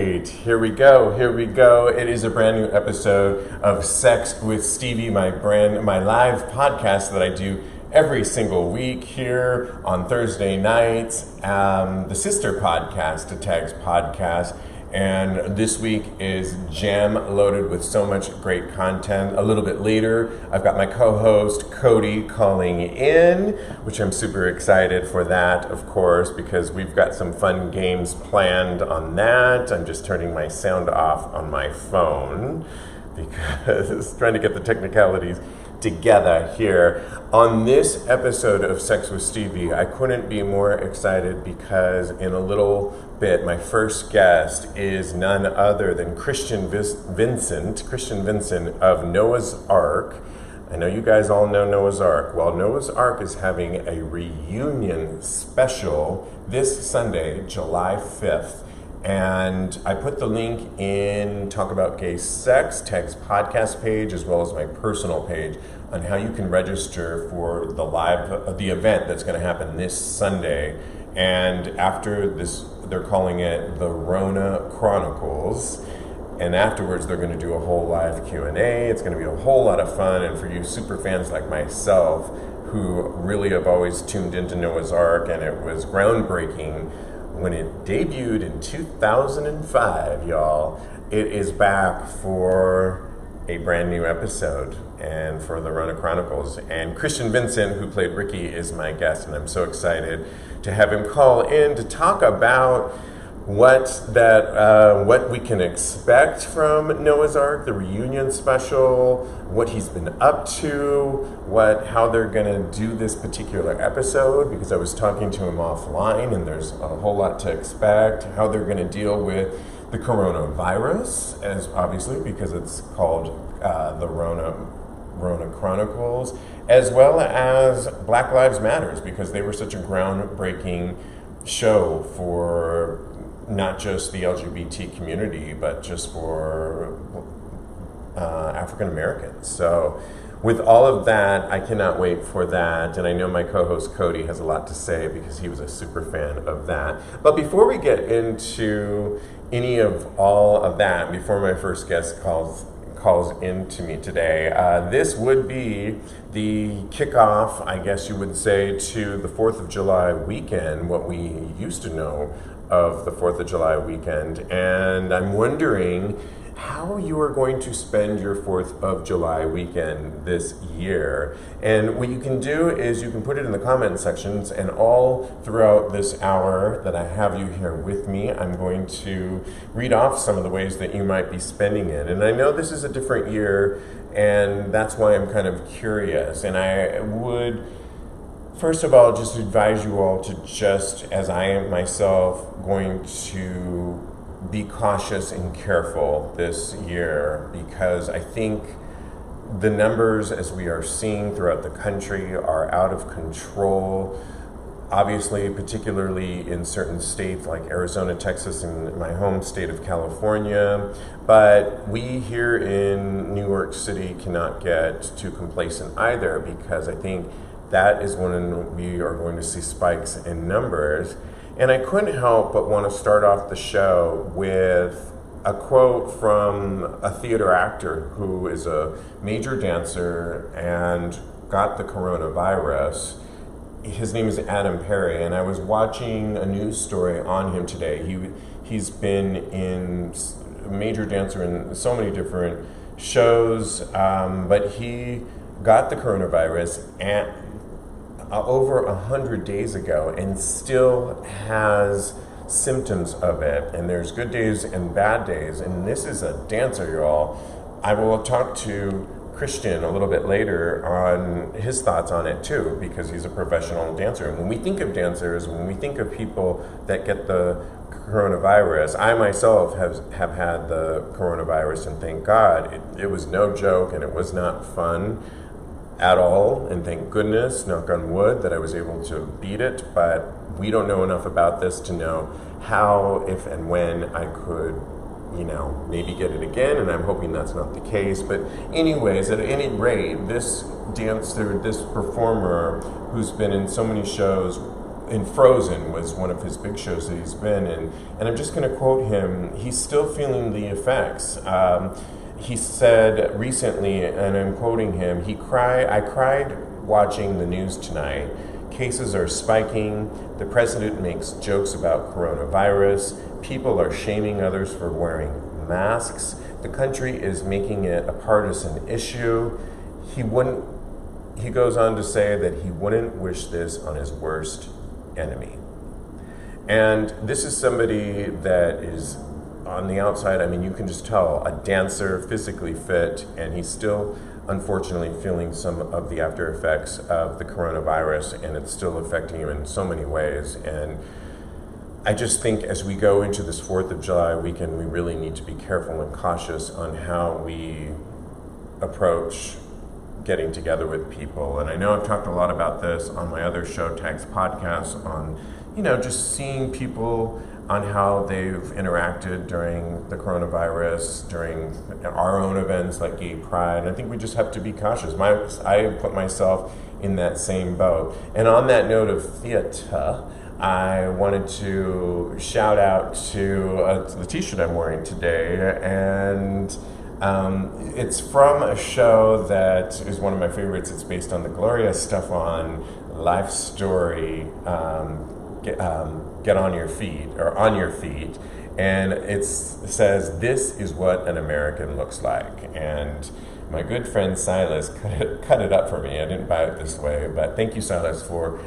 Here we go. It is a brand new episode of Sex with Stevie, my live podcast that I do every single week here on Thursday nights. The sister podcast to Tag's podcast. And this week is jam loaded with so much great content. A little bit later, I've got my co-host Kodi calling in, which I'm super excited for that, of course, because we've got some fun games planned on that. I'm just turning my sound off on my phone because trying to get the technicalities together here. On this episode of Sex with Stevie, I couldn't be more excited because in a little bit, my first guest is none other than Christian Vincent of Noah's Ark. I know you guys all know Noah's Ark. Well, Noah's Ark is having a reunion special this Sunday, July 5th. And I put the link in Talk About Gay Sex, Tag's podcast page, as well as my personal page on how you can register for the event that's going to happen this Sunday. And after this, they're calling it the Rona Chronicles. And afterwards, they're going to do a whole live Q&A. It's going to be a whole lot of fun. And for you super fans like myself, who really have always tuned into Noah's Ark, and it was groundbreaking when it debuted in 2005, y'all. It is back for a brand new episode and for the Rona Chronicles. And Christian Vincent, who played Ricky, is my guest, and I'm so excited to have him call in to talk about what we can expect from Noah's Ark, the reunion special, what he's been up to, how they're going to do this particular episode, because I was talking to him offline and there's a whole lot to expect, how they're going to deal with the coronavirus, as obviously because it's called the Rona Chronicles, as well as Black Lives Matters, because they were such a groundbreaking show for not just the LGBT community, but just for African Americans. So with all of that, I cannot wait for that. And I know my co-host Kodi has a lot to say because he was a super fan of that. But before we get into any of all of that, before my first guest calls into me today, this would be the kickoff, I guess you would say, to the 4th of July weekend, what we used to know of the 4th of July weekend. And I'm wondering how you are going to spend your 4th of July weekend this year. And what you can do is you can put it in the comment sections, and all throughout this hour that I have you here with me, I'm going to read off some of the ways that you might be spending it. And I know this is a different year, and that's why I'm kind of curious. And I would, first of all, just advise you all to just, as I am myself, going to be cautious and careful this year, because I think the numbers, as we are seeing throughout the country, are out of control. Obviously, particularly in certain states like Arizona, Texas, and my home state of California. But we here in New York City cannot get too complacent either, because I think that is when we are going to see spikes in numbers. And I couldn't help but want to start off the show with a quote from a theater actor who is a major dancer and got the coronavirus. His name is Adam Perry, and I was watching a news story on him today. He's been a major dancer in so many different shows, but he got the coronavirus over 100 days ago and still has symptoms of it. And there's good days and bad days. And this is a dancer, y'all. I will talk to Christian a little bit later on his thoughts on it too, because he's a professional dancer. And when we think of dancers, when we think of people that get the coronavirus, I myself have had the coronavirus, and thank God it was no joke and it was not fun at all, and thank goodness, knock on wood, that I was able to beat it. But we don't know enough about this to know how, if, and when I could, maybe get it again, and I'm hoping that's not the case. But anyways, at any rate, this dancer, this performer who's been in so many shows in Frozen was one of his big shows that he's been in, and I'm just going to quote him. He's still feeling the effects. He said recently, and I'm quoting him, I cried watching the news tonight. Cases are spiking. The president makes jokes about coronavirus. People are shaming others for wearing masks. The country is making it a partisan issue. He goes on to say that he wouldn't wish this on his worst enemy. And this is somebody that is on the outside, I mean, you can just tell, a dancer, physically fit, and he's still, unfortunately, feeling some of the after effects of the coronavirus, and it's still affecting him in so many ways. And I just think as we go into this 4th of July weekend, we really need to be careful and cautious on how we approach getting together with people. And I know I've talked a lot about this on my other show, Tags Podcast, on, just seeing people on how they've interacted during the coronavirus, during our own events like Gay Pride. I think we just have to be cautious. I put myself in that same boat. And on that note of theater, I wanted to shout out to the t-shirt I'm wearing today, and it's from a show that is one of my favorites. It's based on the Gloria Estefan life story, Get On Your Feet, or On Your Feet, and it says, "This is what an American looks like." And my good friend Silas cut it up for me. I didn't buy it this way, but thank you, Silas, for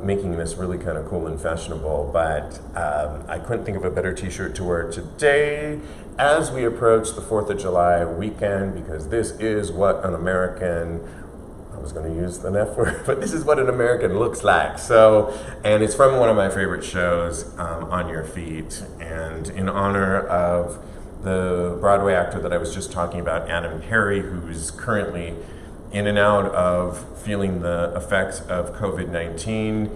making this really kind of cool and fashionable. But I couldn't think of a better t-shirt to wear today as we approach the 4th of July weekend, because this is what an American, I was going to use the F word, but this is what an American looks like. So, and it's from one of my favorite shows, On Your Feet, and in honor of the Broadway actor that I was just talking about, Adam Perry, who's currently in and out of feeling the effects of COVID-19.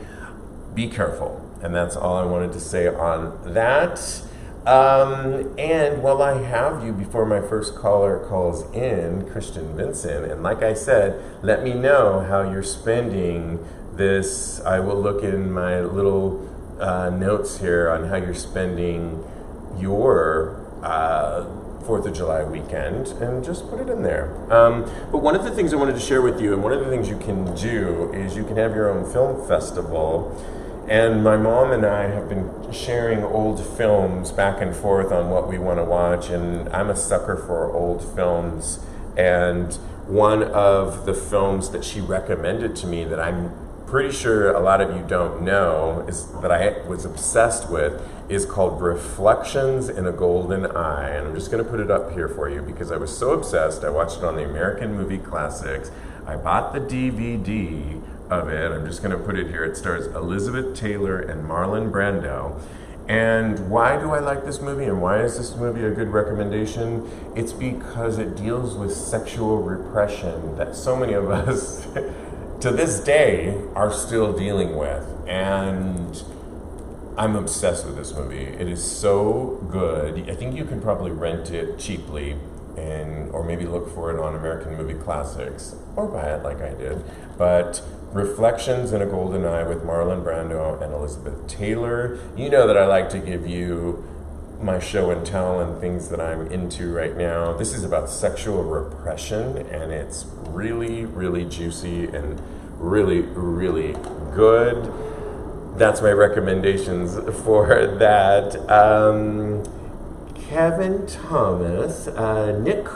Be careful. And that's all I wanted to say on that. And while I have you, before my first caller calls in, Christian Vincent, and like I said, let me know how you're spending this. I will look in my little notes here on how you're spending your 4th of July weekend, and just put it in there. But one of the things I wanted to share with you, and one of the things you can do, is you can have your own film festival. And my mom and I have been sharing old films back and forth on what we want to watch, and I'm a sucker for old films. And one of the films that she recommended to me that I'm pretty sure a lot of you don't know, is that I was obsessed with, is called Reflections in a Golden Eye. And I'm just going to put it up here for you because I was so obsessed. I watched it on the American Movie Classics. I bought the DVD of it. I'm just going to put it here. It stars Elizabeth Taylor and Marlon Brando. And why do I like this movie, and why is this movie a good recommendation? It's because it deals with sexual repression that so many of us to this day are still dealing with. And I'm obsessed with this movie. It is so good. I think you can probably rent it cheaply, or maybe look for it on American Movie Classics, or buy it like I did. But Reflections in a Golden Eye with Marlon Brando and Elizabeth Taylor. You know that I like to give you my show and tell and things that I'm into right now. This is about sexual repression, and it's really, really juicy and really, really good. That's my recommendations for that. Kevin Thomas, Nick,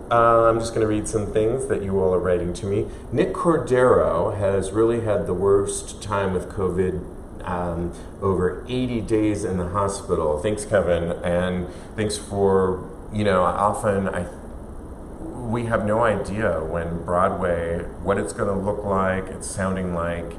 I'm just going to read some things that you all are writing to me. Nick Cordero has really had the worst time with COVID, over 80 days in the hospital. Thanks, Kevin, and thanks for, we have no idea when Broadway, what it's going to look like. It's sounding like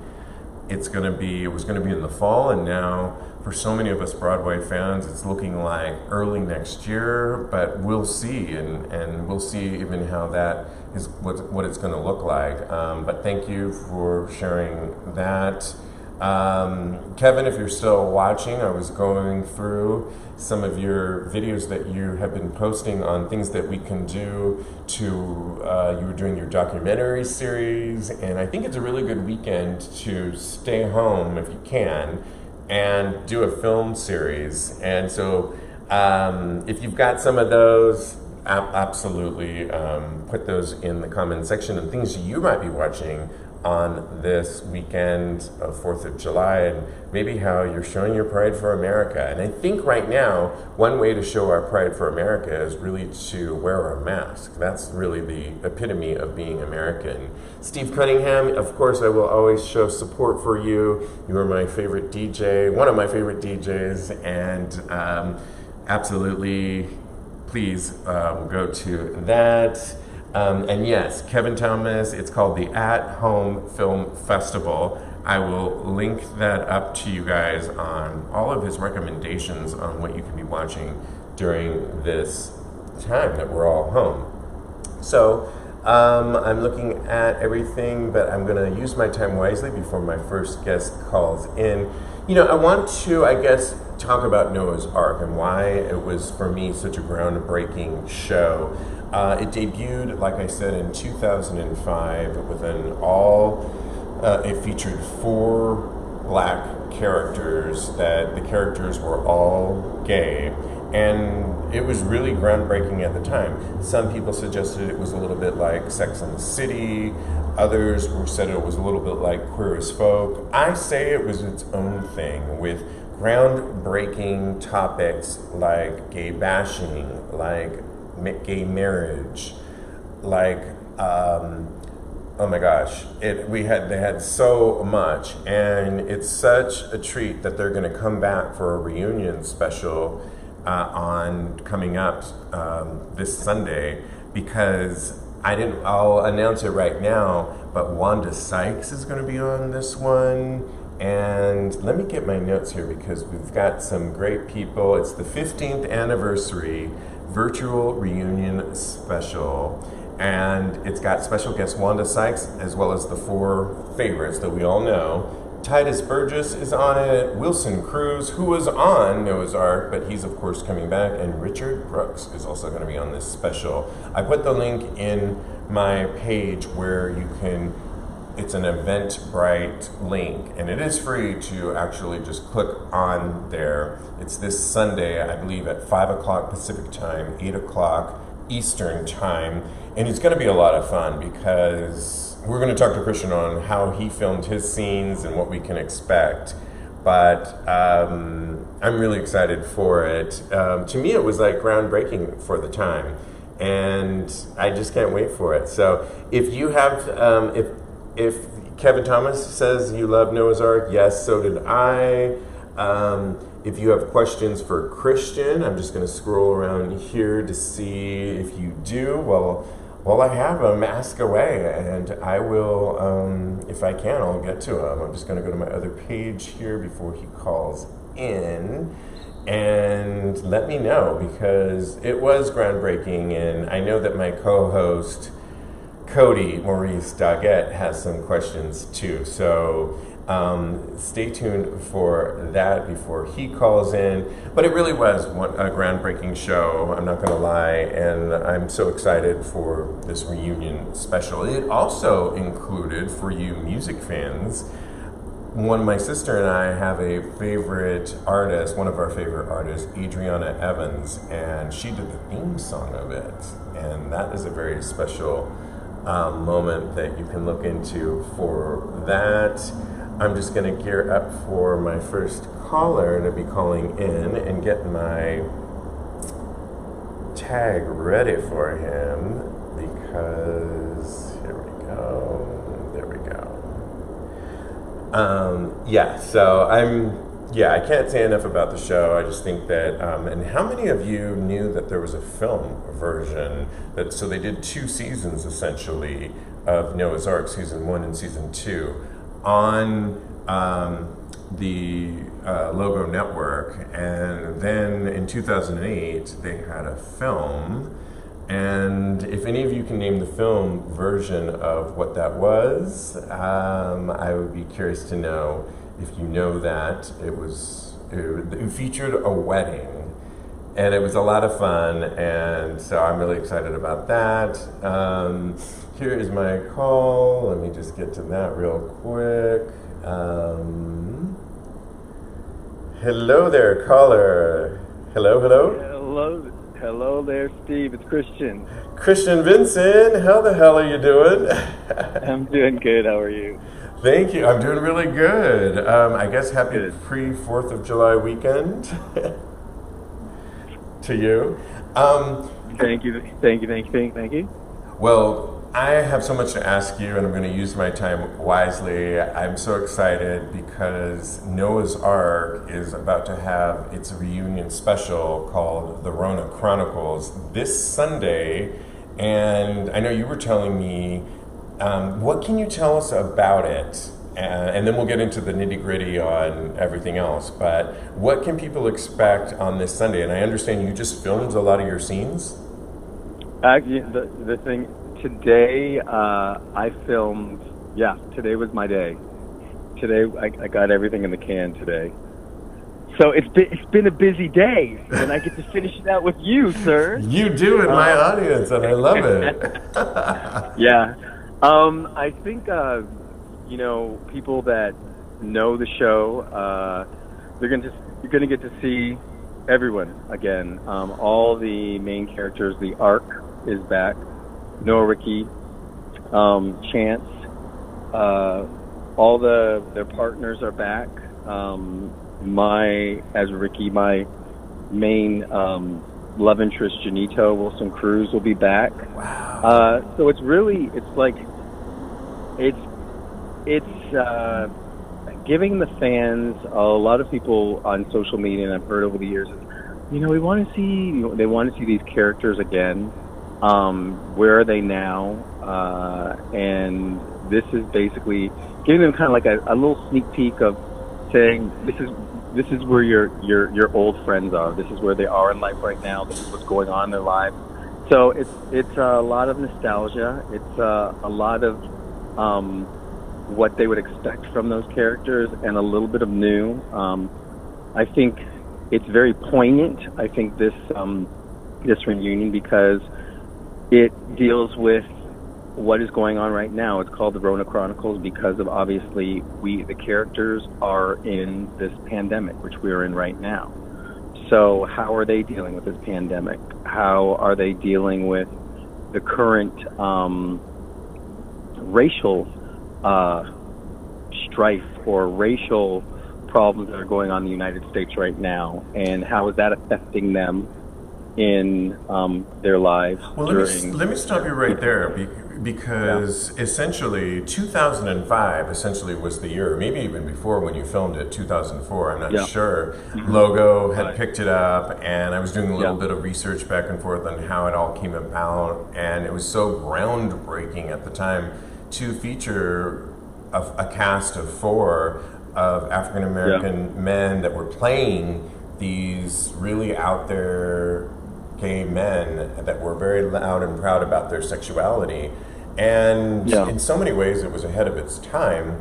it was going to be in the fall, and now for so many of us Broadway fans, it's looking like early next year, but we'll see, and we'll see even how that is, what it's going to look like. But thank you for sharing that. Kevin, if you're still watching, I was going through some of your videos that you have been posting on things that we can do to, you were doing your documentary series, and I think it's a really good weekend to stay home if you can and do a film series. And so if you've got some of those, absolutely put those in the comment section and things you might be watching on this weekend of 4th of July, and maybe how you're showing your pride for America. And I think right now, one way to show our pride for America is really to wear our mask. That's really the epitome of being American. Steve Cunningham, of course, I will always show support for you. You are my favorite DJ, one of my favorite DJs, and absolutely, please go to that. And yes, Kevin Thomas, it's called the At Home Film Festival. I will link that up to you guys on all of his recommendations on what you can be watching during this time that we're all home. So I'm looking at everything, but I'm going to use my time wisely before my first guest calls in. You know, I want to, I guess, talk about Noah's Ark and why it was, for me, such a groundbreaking show. It debuted, like I said, in 2005 with an it featured 4 black characters, that the characters were all gay, and it was really groundbreaking at the time. Some people suggested it was a little bit like Sex and the City. Others said it was a little bit like Queer as Folk. I say it was its own thing with groundbreaking topics like gay bashing, like gay marriage, like oh my gosh, they had so much, and it's such a treat that they're going to come back for a reunion special coming up this Sunday, because I'll announce it right now, but Wanda Sykes is going to be on this one. And let me get my notes here, because we've got some great people. It's the 15th anniversary virtual reunion special, and it's got special guest Wanda Sykes, as well as the 4 favorites that we all know. Titus Burgess is on it, Wilson Cruz, who was on Noah's Ark, but he's of course coming back, and Richard Brooks is also going to be on this special. I put the link in my page where you can, it's an Eventbrite link, and it is free to actually just click on there. It's this Sunday, I believe, at 5 o'clock Pacific time, 8 o'clock Eastern time, and it's going to be a lot of fun, because we're going to talk to Christian on how he filmed his scenes and what we can expect. But I'm really excited for it. To me, it was like groundbreaking for the time, and I just can't wait for it. So if you have, if Kevin Thomas says you love Noah's Ark, yes, so did I. If you have questions for Christian, I'm just going to scroll around here to see if you do. Well, I have him. Ask away, and I will, if I can, I'll get to him. I'm just going to go to my other page here before he calls in, and let me know, because it was groundbreaking, and I know that my co-host, Kodi Maurice Doggett, has some questions too. So stay tuned for that before he calls in. But it really was a groundbreaking show, I'm not going to lie, and I'm so excited for this reunion special. It also included, for you music fans, my sister and I have a favorite artist, one of our favorite artists, Adriana Evans, and she did the theme song of it. And that is a very special moment that you can look into for that. I'm just going to gear up for my first caller to be calling in and get my tag ready for him, because here we go. There we go. I can't say enough about the show. I just think that, and how many of you knew that there was a film version? So they did 2 seasons, essentially, of Noah's Ark, season 1 and season 2, on the Logo Network, and then in 2008 they had a film. And if any of you can name the film version of what that was, I would be curious to know. if you know that. It featured a wedding, and it was a lot of fun, and so I'm really excited about that. Here is my call. Let me just get to that real quick. Hello there, caller. Hello. Hello there, Steve. It's Christian. Christian Vincent, how the hell are you doing? I'm doing good. How are you? Thank you. I'm doing really good. I guess happy pre-4th of July weekend to you. Thank you. Well, I have so much to ask you, and I'm going to use my time wisely. I'm so excited because Noah's Ark is about to have its reunion special called The Rona Chronicles this Sunday, and I know you were telling me, what can you tell us about it? And then we'll get into the nitty-gritty on everything else, but what can people expect on this Sunday? And I understand you just filmed a lot of your scenes? Actually, the thing... Today, I filmed, today was my day. Today, I got everything in the can today. So it's been a busy day, and I get to finish it out with you, sir. You do in my audience, and I love it. Yeah. I think, people that know the show, you're going to get to see everyone again. All the main characters, the Ark is back. Noah, Ricky, Chance, all their partners are back. As Ricky, my main love interest, Janito Wilson Cruz, will be back. Wow. So it's giving the fans, a lot of people on social media, and I've heard over the years, they want to see these characters again. Where are they now? And this is basically giving them kind of like a little sneak peek of saying, this is where your old friends are. This is where they are in life right now. This is what's going on in their lives. So it's a lot of nostalgia. It's a lot of what they would expect from those characters, and a little bit of new. I think it's very poignant. I think this reunion, because it deals with what is going on right now. It's called the Rona Chronicles because of, obviously, the characters are in this pandemic, which we're in right now. So how are they dealing with this pandemic? How are they dealing with the current racial strife or racial problems that are going on in the United States right now? And how is that affecting them in their lives? Well, let me stop you right there, because essentially 2005 was the year, maybe even before when you filmed it, 2004, I'm not sure. Mm-hmm. Logo had picked it up, and I was doing a little bit of research back and forth on how it all came about, and it was so groundbreaking at the time to feature a cast of 4 of African American men that were playing these really out there gay men that were very loud and proud about their sexuality. And in so many ways it was ahead of its time.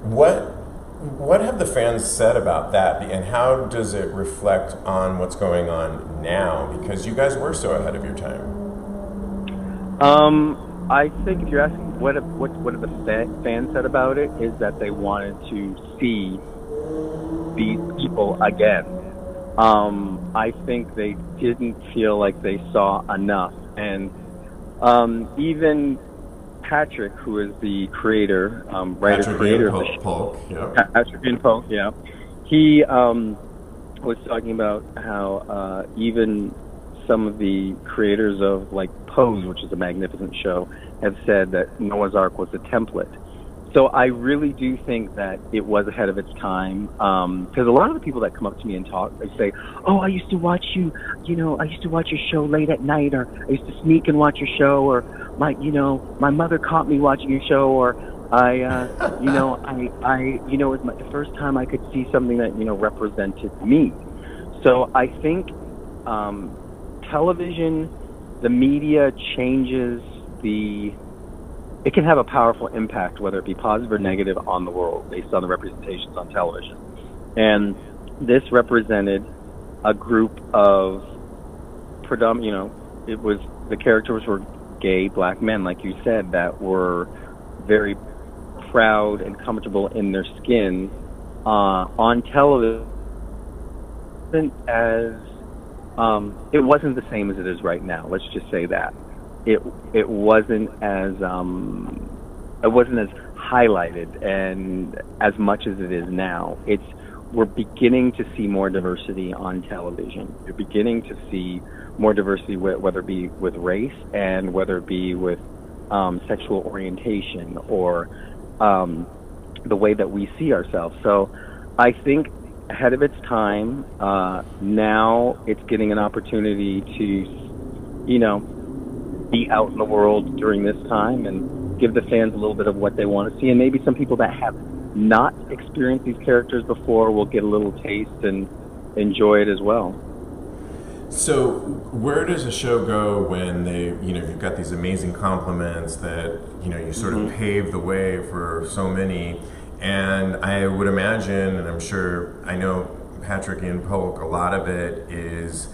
What have the fans said about that, and how does it reflect on what's going on now? Because you guys were so ahead of your time. I think if you're asking what have the fans said about it, is that they wanted to see these people again. I think they didn't feel like they saw enough, and even Patrick, who is the creator, writer-creator of the show, Patrick Ian Polk, he was talking about how even some of the creators of like Pose, which is a magnificent show, have said that Noah's Ark was a template. So I really do think that it was ahead of its time, because a lot of the people that come up to me and talk, they say, "Oh, I used to watch I used to watch your show late at night, or I used to sneak and watch your show, or my mother caught me watching your show, or it was the first time I could see something that represented me." So I think television, the media changes the it can have a powerful impact, whether it be positive or negative, on the world based on the representations on television. And this represented a group of it was, the characters were gay black men, like you said, that were very proud and comfortable in their skin on television. As it wasn't the same as it is right now. Let's just say that it wasn't as highlighted and as much as it is now. We're beginning to see more diversity on television. You're beginning to see more diversity, whether it be with race and whether it be with sexual orientation or the way that we see ourselves. So I think ahead of its time, now it's getting an opportunity to, be out in the world during this time and give the fans a little bit of what they want to see. And maybe some people that have not experienced these characters before will get a little taste and enjoy it as well. So where does a show go when you've got these amazing compliments that, you sort of pave the way for so many? And I would imagine, and I'm sure, I know Patrick and Polk, a lot of it is,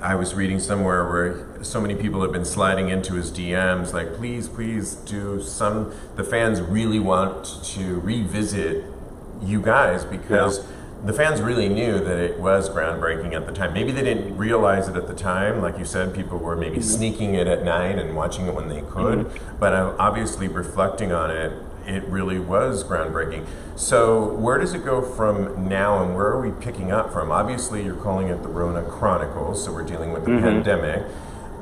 I was reading somewhere where so many people have been sliding into his DMs, like, please do the fans really want to revisit you guys, because the fans really knew that it was groundbreaking at the time. Maybe they didn't realize it at the time. Like you said, people were maybe sneaking it at night and watching it when they could. But obviously reflecting on it, it really was groundbreaking. So where does it go from now, and where are we picking up from? Obviously, you're calling it the Rona Chronicles, so we're dealing with the pandemic.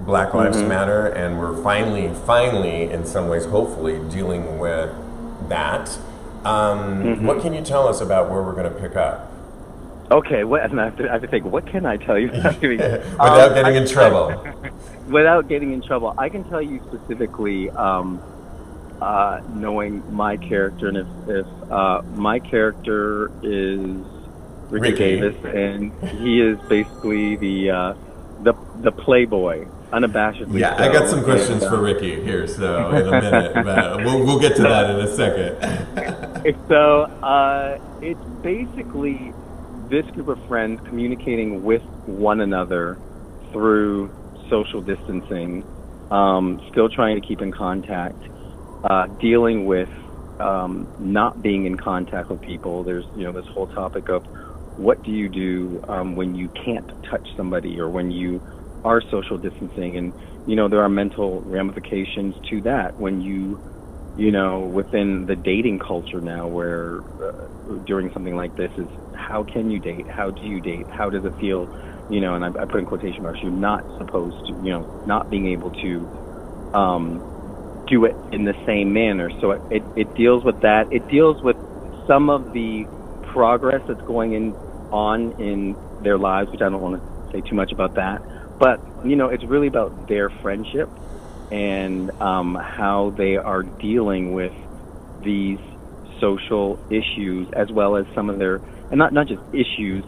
Black Lives Matter, and we're finally, in some ways, hopefully, dealing with that. What can you tell us about where we're going to pick up? Okay, I have to think, what can I tell you? Without getting in trouble. Without getting in trouble. I can tell you specifically, knowing my character, and if my character is Ricky Davis, and he is basically the playboy, unabashedly. Yeah, so. I got some questions for Ricky here, so in a minute, but we'll get to that in a second. So it's basically this group of friends communicating with one another through social distancing, still trying to keep in contact, dealing with not being in contact with people. There's this whole topic of what do you do when you can't touch somebody or when you are social distancing, and there are mental ramifications to that when within the dating culture now, where during something like this is, how can you date? How do you date? How does it feel? And I put in quotation marks, you're not supposed to, not being able to do it in the same manner. So it deals with that. It deals with some of the progress that's going on in their lives, which I don't want to say too much about that. But, it's really about their friendship and how they are dealing with these social issues, as well as some of their, and not just issues,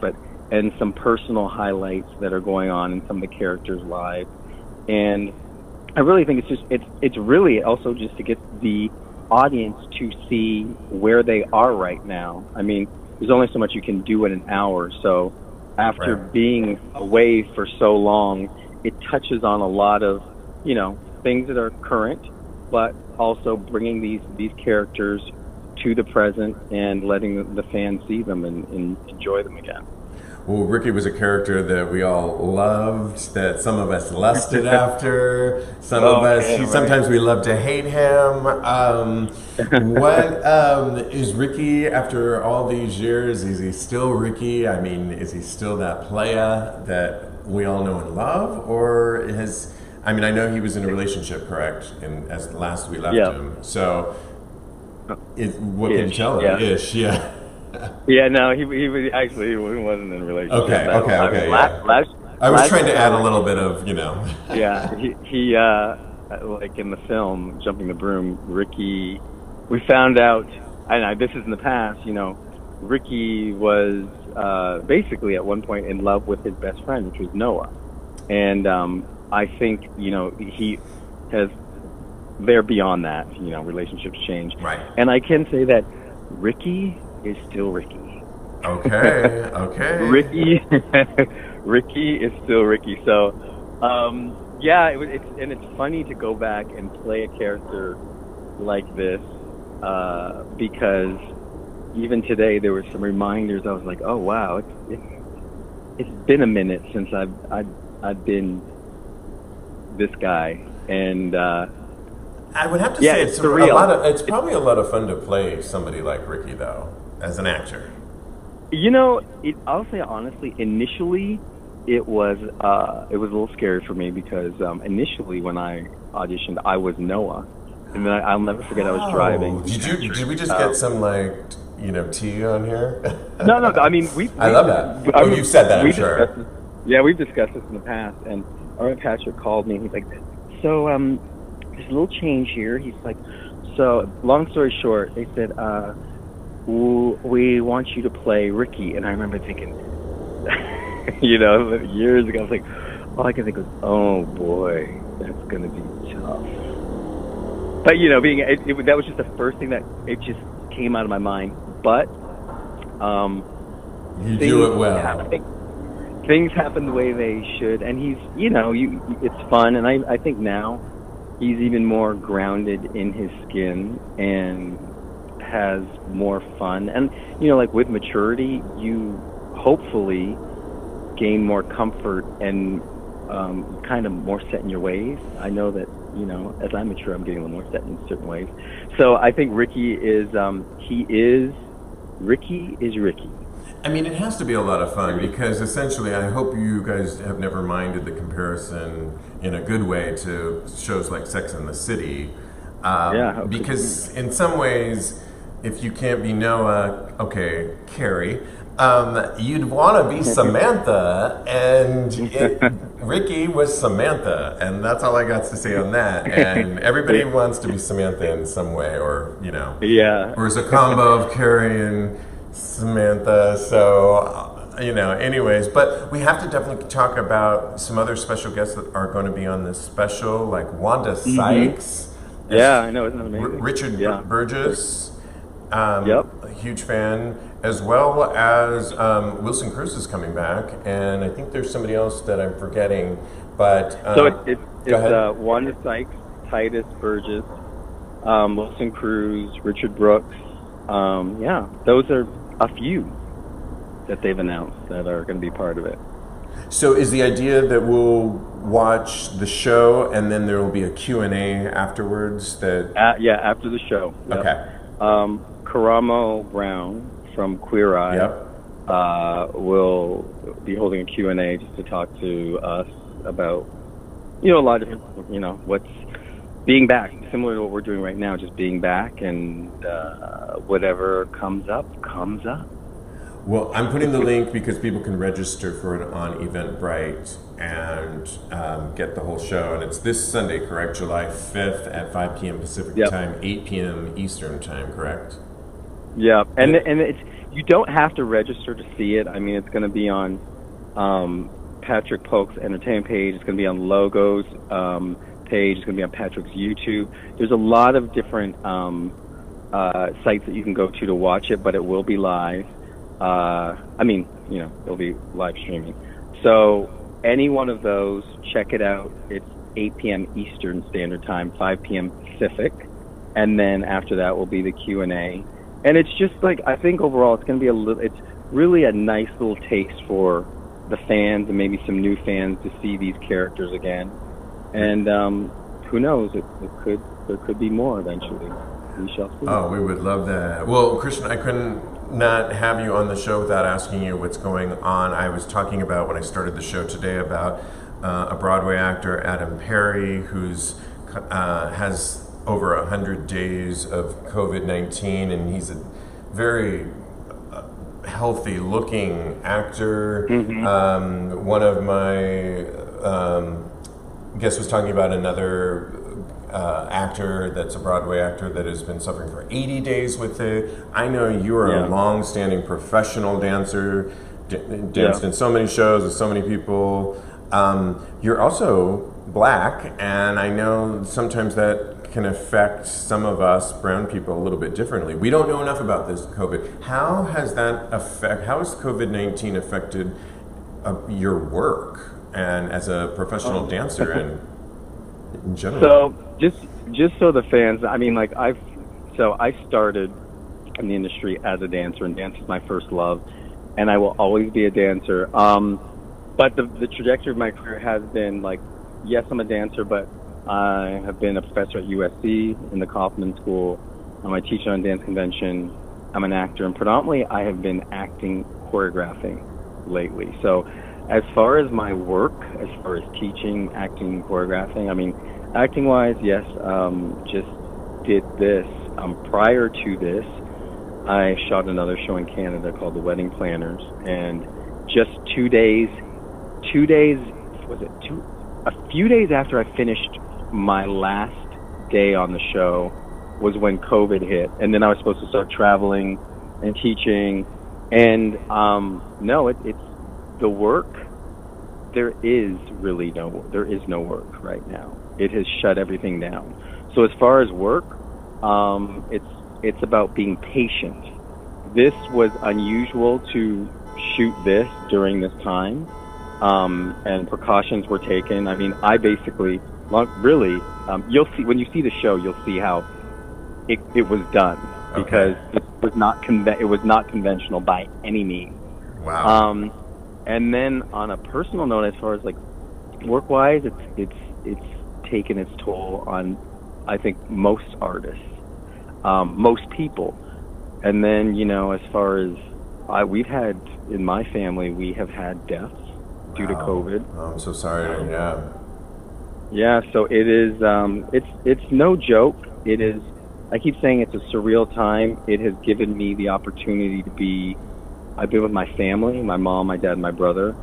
and some personal highlights that are going on in some of the characters' lives. And I really think it's really also just to get the audience to see where they are right now. I mean, there's only so much you can do in an hour, so after being away for so long, it touches on a lot of, things that are current, but also bringing these characters to the present and letting the fans see them and enjoy them again. Well, Ricky was a character that we all loved, that some of us lusted after, sometimes we love to hate him. What is Ricky, after all these years, is he still Ricky? I mean, is he still that playa that we all know and love? Or I know he was in a relationship, correct? And as last we left him. So, what can you tell us? Ish, yeah. Yeah, no, he wasn't in a relationship. Okay. I was trying to add a little bit of, Yeah, he like in the film, Jumping the Broom, Ricky, we found out, and this is in the past, Ricky was basically at one point in love with his best friend, which was Noah. And I think, he has they're beyond that. You know, relationships change. Right. And I can say that Ricky is still Ricky. Okay. Okay. Ricky is still Ricky. So, yeah, it's funny to go back and play a character like this, because even today there were some reminders. I was like, oh wow, it's been a minute since I've been this guy, and I would have to say it's surreal. It's probably a lot of fun to play somebody like Ricky, though, as an actor. You know, I'll say honestly, initially it was a little scary for me because initially when I auditioned, I was Noah, and then I'll never forget I was driving. Did we just get some tea on here? No. I mean, I love that. You've said that, I'm sure. Yeah, we've discussed this in the past, and our friend Patrick called me, and he's like, so, there's a little change here. He's like, so, long story short, they said, we want you to play Ricky, and I remember thinking, years ago, I was like, all I can think was, oh boy, that's going to be tough. But, that was just the first thing that, it just came out of my mind. But, you do it well. Things happen the way they should, and he's, it's fun, and I think now he's even more grounded in his skin and has more fun. And, like with maturity, you hopefully gain more comfort and kind of more set in your ways. I know that, as I mature, I'm getting a little more set in certain ways. So I think Ricky is Ricky. I mean, it has to be a lot of fun because essentially, I hope you guys have never minded the comparison in a good way to shows like Sex and the City. Because in some ways, if you can't be Noah, okay, Carrie, you'd want to be Samantha, and Ricky was Samantha, and that's all I got to say on that. And everybody wants to be Samantha in some way, or or it's a combo of Carrie and Samantha. So, anyways, but we have to definitely talk about some other special guests that are going to be on this special, like Wanda Sykes. Yeah, I know, isn't that amazing? Richard Burgess. A huge fan, as well as Wilson Cruz is coming back, and I think there's somebody else that I'm forgetting. But so it's Wanda Sykes, Titus Burgess, Wilson Cruz, Richard Brooks. Those are a few that they've announced that are going to be part of it. So is the idea that we'll watch the show and then there will be a Q&A afterwards? After the show. Yep. Okay. Karamo Brown from Queer Eye will be holding a Q&A just to talk to us about, a lot of different, what's being back, similar to what we're doing right now, just being back, and whatever comes up. Well, I'm putting the link because people can register for it on Eventbrite and get the whole show. And it's this Sunday, correct? July 5th at 5 p.m. Pacific time, 8 p.m. Eastern time, correct? Yeah, and it's, you don't have to register to see it. I mean, it's going to be on Patrick Polk's entertainment page. It's going to be on Logo's page. It's going to be on Patrick's YouTube. There's a lot of different sites that you can go to watch it, but it will be live. It'll be live streaming. So any one of those, check it out. It's 8 p.m. Eastern Standard Time, 5 p.m. Pacific. And then after that will be the Q&A. And it's just like, I think overall it's going to be it's really a nice little taste for the fans and maybe some new fans to see these characters again. And who knows, there could be more eventually. We shall see. Oh, we would love that. Well, Christian, I couldn't not have you on the show without asking you what's going on. I was talking about, when I started the show today, about a Broadway actor, Adam Perry, who's has over 100 days of COVID-19, and he's a very healthy-looking actor. Mm-hmm. One of my guests was talking about another actor that's a Broadway actor that has been suffering for 80 days with it. I know you are a long-standing professional dancer, danced in so many shows with so many people. You're also Black, and I know sometimes that can affect some of us brown people a little bit differently. We don't know enough about this COVID. How has COVID-19 affected your work and as a professional dancer and in general? So just so the fans, I mean, like I started in the industry as a dancer, and dance is my first love, and I will always be a dancer. But the trajectory of my career has been like, yes, I'm a dancer, but I have been a professor at USC in the Kaufman School. I'm a teacher on dance convention. I'm an actor, and predominantly I have been acting, choreographing lately. So as far as my work, as far as teaching, acting, choreographing, I mean, acting-wise, yes, just did this. Prior to this, I shot another show in Canada called The Wedding Planners, and just a few days after I finished my last day on the show was when COVID hit, and then I was supposed to start traveling and teaching, and it's the work. There is no work right now. It has shut everything down. So as far as work, it's about being patient. This was unusual to shoot this during this time, and precautions were taken. I mean, I basically, you'll see when you see the show, you'll see how it was done, because it was not conventional by any means. Wow. And then on a personal note, as far as like work-wise, it's taken its toll on, I think, most artists, most people. And then, as far as we've had in my family, we have had deaths due to COVID. Oh, I'm so sorry. Yeah. So it is. It's no joke. It is. I keep saying it's a surreal time. It has given me the opportunity to be. I've been with my family, my mom, my dad, my brother.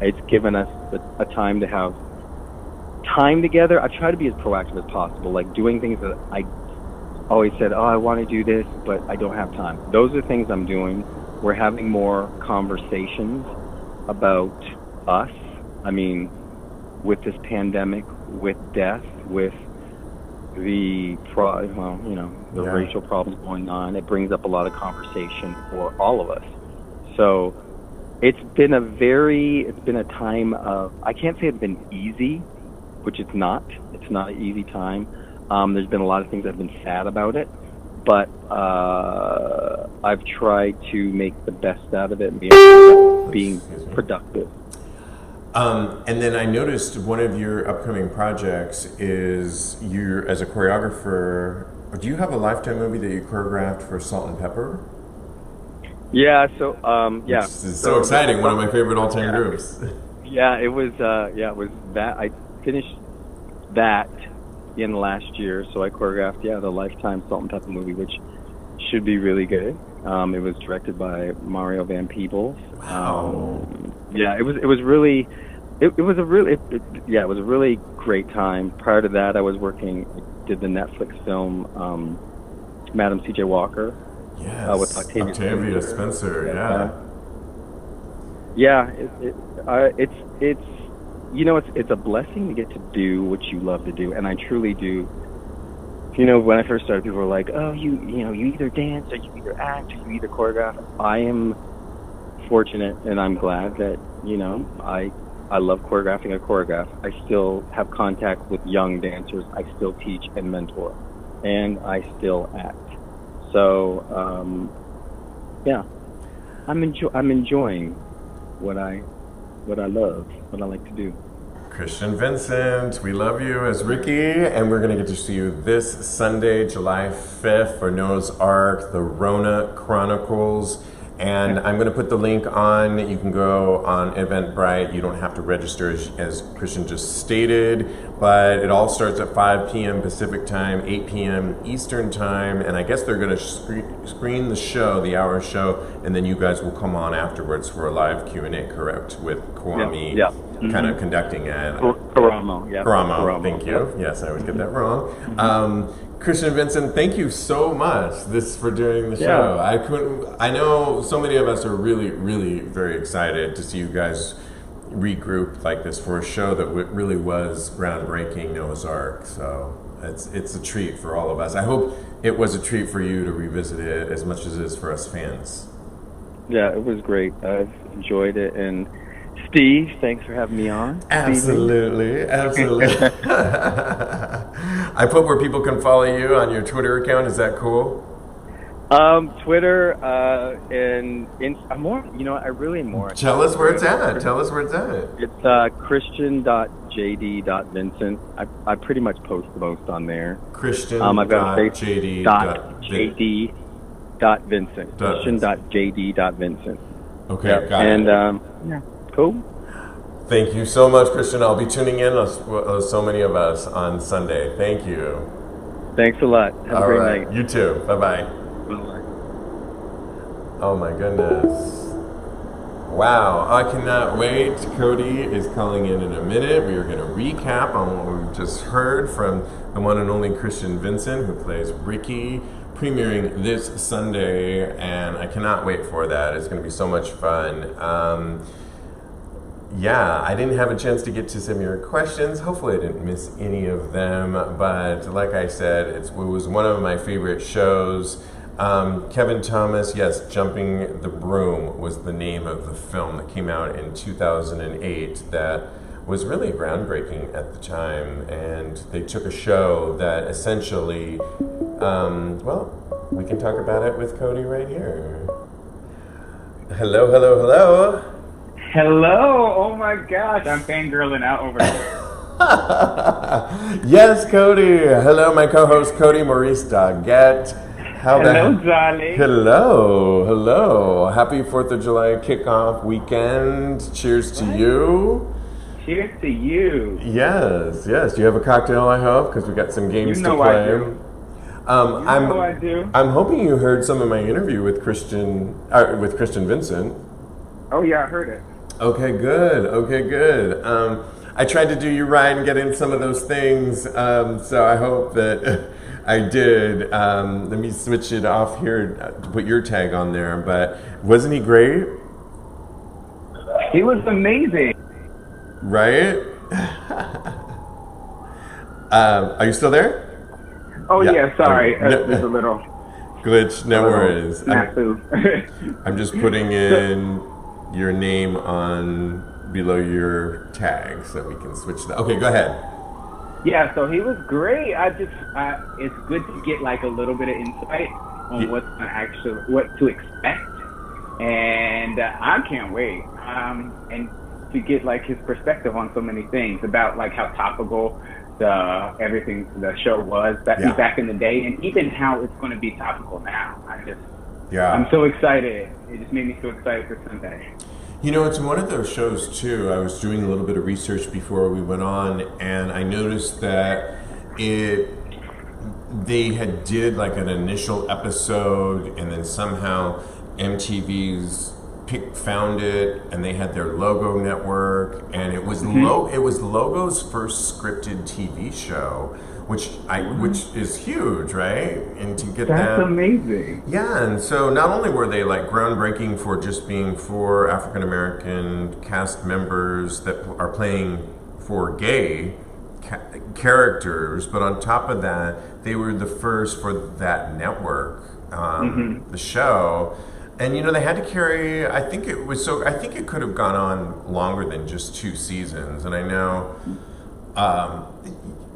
It's given us a time to have time together. I try to be as proactive as possible, like doing things that I always said, I want to do this, but I don't have time. Those are things I'm doing. We're having more conversations about us. I mean, with this pandemic, with death, with the racial problems going on, it brings up a lot of conversation for all of us. So it's been a time of, I can't say it's been easy, which it's not. It's not an easy time. There's been a lot of things that have been sad about it, but I've tried to make the best out of it and being productive. And then I noticed one of your upcoming projects is you, as a choreographer, do you have a Lifetime movie that you choreographed for Salt and Pepper? Yeah, so, This is so exciting, one of my favorite all-time groups. Yeah, it was that. I finished that in last year, so I choreographed, the Lifetime Salt and Pepper movie, which should be really good. It was directed by Mario Van Peebles. Wow. It was a really great time. Prior to that, I was did the Netflix film, Madam C.J. Walker. Yes, with Octavia Spencer. It's a blessing to get to do what you love to do, and I truly do. When I first started, people were like, "Oh, you either dance or you either act or you either choreograph." I am fortunate, and I'm glad that I love choreographing. I choreograph. I still have contact with young dancers. I still teach and mentor, and I still act. So, I'm enjoying what I love, what I like to do. Christian Vincent, we love you as Ricky, and we're going to get to see you this Sunday, July 5th, for Noah's Ark, the Rona Chronicles. And I'm going to put the link on. You can go on Eventbrite. You don't have to register, as Christian just stated. But it all starts at 5 p.m. Pacific time, 8 p.m. Eastern time. And I guess they're going to screen the show, the hour show, and then you guys will come on afterwards for a live Q&A, correct? With Kwame kind of conducting it. Karamo, thank you. Yes, I always get that wrong. Christian Vincent, thank you so much for doing the show. I know so many of us are really, really very excited to see you guys regroup like this for a show that really was groundbreaking, Noah's Ark. So it's a treat for all of us. I hope it was a treat for you to revisit it as much as it is for us fans. Yeah, it was great. I've enjoyed it. And Steve, thanks for having me on. Absolutely. I put where people can follow you on your Twitter account. Is that cool? Twitter and I'm more. I really am more. Tell us where it's at. It's Christian.jd.Vincent. I pretty much post the most on there. Christian.jd.Vincent. Christian.jd.Vincent. Okay, yep. Got it. And cool. Thank you so much, Christian. I'll be tuning in, so many of us, on Sunday. Thank you. Thanks a lot. Have a great night. You too. Bye-bye. Bye-bye. Oh my goodness. Wow, I cannot wait. Kodi is calling in a minute. We are going to recap on what we just heard from the one and only Christian Vincent, who plays Ricky, premiering this Sunday, and I cannot wait for that. It's going to be so much fun. Yeah, I didn't have a chance to get to some of your questions. Hopefully I didn't miss any of them, but like I said, it was one of my favorite shows. Kevin Thomas, yes, Jumping the Broom was the name of the film that came out in 2008 that was really groundbreaking at the time, and they took a show that essentially, we can talk about it with Kodi right here. Hello. Hello! Oh my gosh, I'm fangirling out over here. Yes, Kodi. Hello, my co-host Kodi Maurice Doggett. Hello, darling. Hello. Happy 4th of July kickoff weekend. Cheers to you. Cheers to you. Yes. Do you have a cocktail, I hope? Because we got some games to play. I do. I do. I'm hoping you heard some of my interview with Christian Vincent. Oh, yeah, I heard it. Okay, good. I tried to do you right and get in some of those things, so I hope that I did. Let me switch it off here to put your tag on there, but wasn't he great? He was amazing. Right? Are you still there? Oh, yeah, sorry. There's a little glitch, no worries. Snafu. I'm just putting in your name on below your tag so we can switch that. Okay, go ahead. Yeah, so he was great. It's good to get like a little bit of insight on what to expect, and I can't wait. And to get like his perspective on so many things about like how topical everything the show was back in the day, and even how it's going to be topical now. I'm so excited. It just made me so excited for Sunday. It's one of those shows too. I was doing a little bit of research before we went on, and I noticed that they had did like an initial episode, and then somehow MTV's found it, and they had their Logo network, and it was it was Logo's first scripted TV show, which is huge, right? And to get that's amazing. Yeah, and so not only were they like groundbreaking for just being 4 African American cast members that are playing 4 gay characters, but on top of that, they were the first for that network, the show. And they had to carry. I think it could have gone on longer than just 2 seasons. And I know, I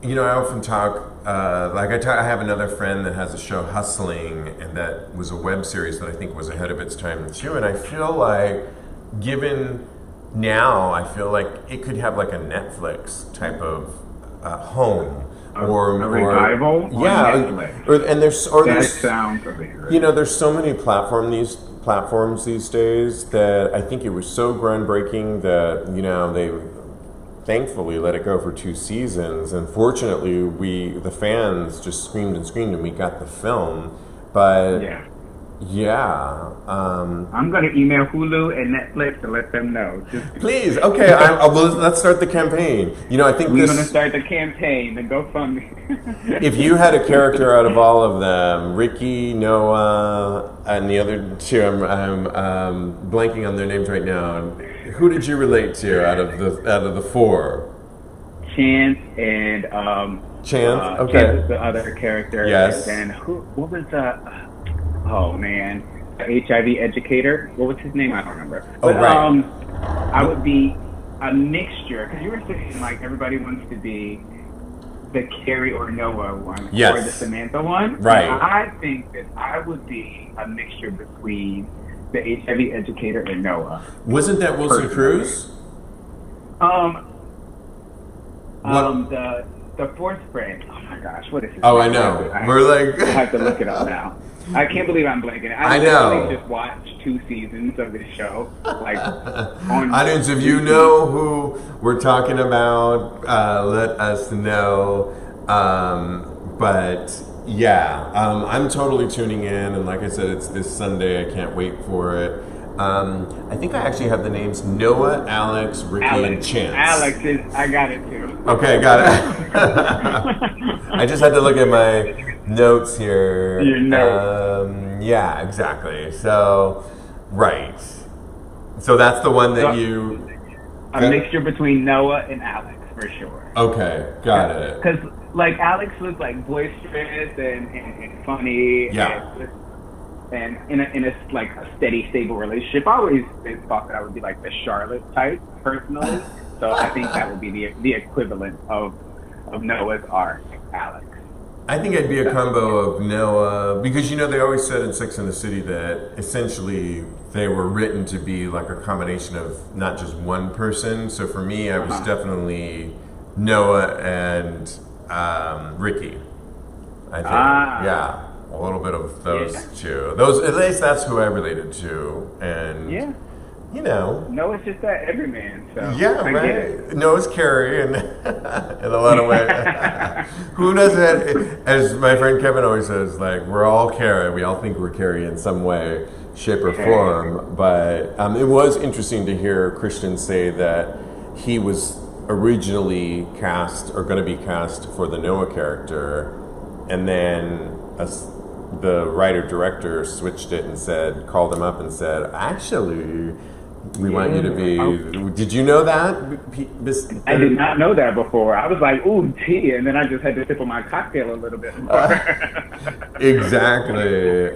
often talk. I have another friend that has a show, Hustling, and that was a web series that I think was ahead of its time too. And I feel like, given now, I feel like it could have like a Netflix type of home. Or a revival. There's sounds of it. There's so many platforms these days that I think it was so groundbreaking that they thankfully let it go for 2 seasons, and fortunately the fans just screamed and we got the film. But I'm going to email Hulu and Netflix to let them know. Please, okay. Let's start the campaign. I think we're going to start the campaign, the GoFundMe. If you had a character out of all of them, Ricky, Noah, and the other 2, I'm blanking on their names right now. Who did you relate to out of the 4? Chance and Chance, okay. Chance is the other character. Yes. And then what was oh man, the HIV educator. What was his name? I don't remember. Oh, but, right. I would be a mixture, because you were saying like everybody wants to be the Carrie or Noah one, yes, or the Samantha one. Right. And I think that I would be a mixture between the HIV educator and Noah. Wasn't that Wilson Cruz? The fourth friend. Oh my gosh, what is his Oh, name? I know. We're like, I have to look it up now. I can't believe I'm blanking. I know. literally just watched 2 seasons of this show. Like, on audience, if you know who we're talking about, let us know. But yeah, I'm totally tuning in, and like I said, it's this Sunday. I can't wait for it. I think I actually have the names Noah, Alex, Ricky, and Chance. Alex is. I got it too. Okay, got it. I just had to look at my notes here. Your notes. Yeah, exactly. So, right. So that's the one that you... A mixture between Noah and Alex, for sure. Okay, got it. Because, like, Alex was, like, boisterous and funny. Yeah. And in a like a steady, stable relationship. I always thought that I would be like the Charlotte type, personally. So I think that would be the equivalent of Noah's arc, Alex. I think I'd be a combo of Noah, because, you know, they always said in Sex and the City that essentially they were written to be like a combination of not just one person. So for me, I was definitely Noah and Ricky. I think, yeah. A little bit of those two. Those, at least that's who I related to. And, you know. Noah's just that everyman. So yeah, I right. Noah's Carrie in a lot of ways. Who doesn't, as my friend Kevin always says, like, we're all Carrie. We all think we're Carrie in some way, shape, or form. But it was interesting to hear Christian say that he was originally cast, or going to be cast, for the Noah character. And then the writer-director switched it and called him up and said, actually, we want you to be... Did you know that? I did not know that before. I was like, ooh, tea, and then I just had to sip on my cocktail a little bit more. Exactly.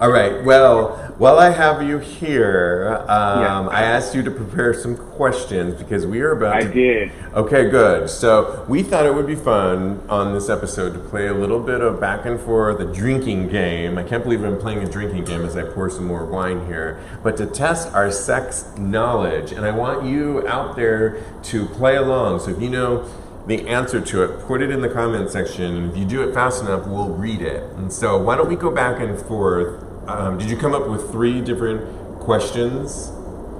All right, well, while I have you here, I asked you to prepare some questions because we are about to... I did. Okay, good. So we thought it would be fun on this episode to play a little bit of back and forth, the drinking game. I can't believe I'm playing a drinking game as I pour some more wine here. But to test our sex knowledge, and I want you out there to play along. So if you know the answer to it, put it in the comment section. And if you do it fast enough, we'll read it. And so why don't we go back and forth? Did you come up with 3 different questions?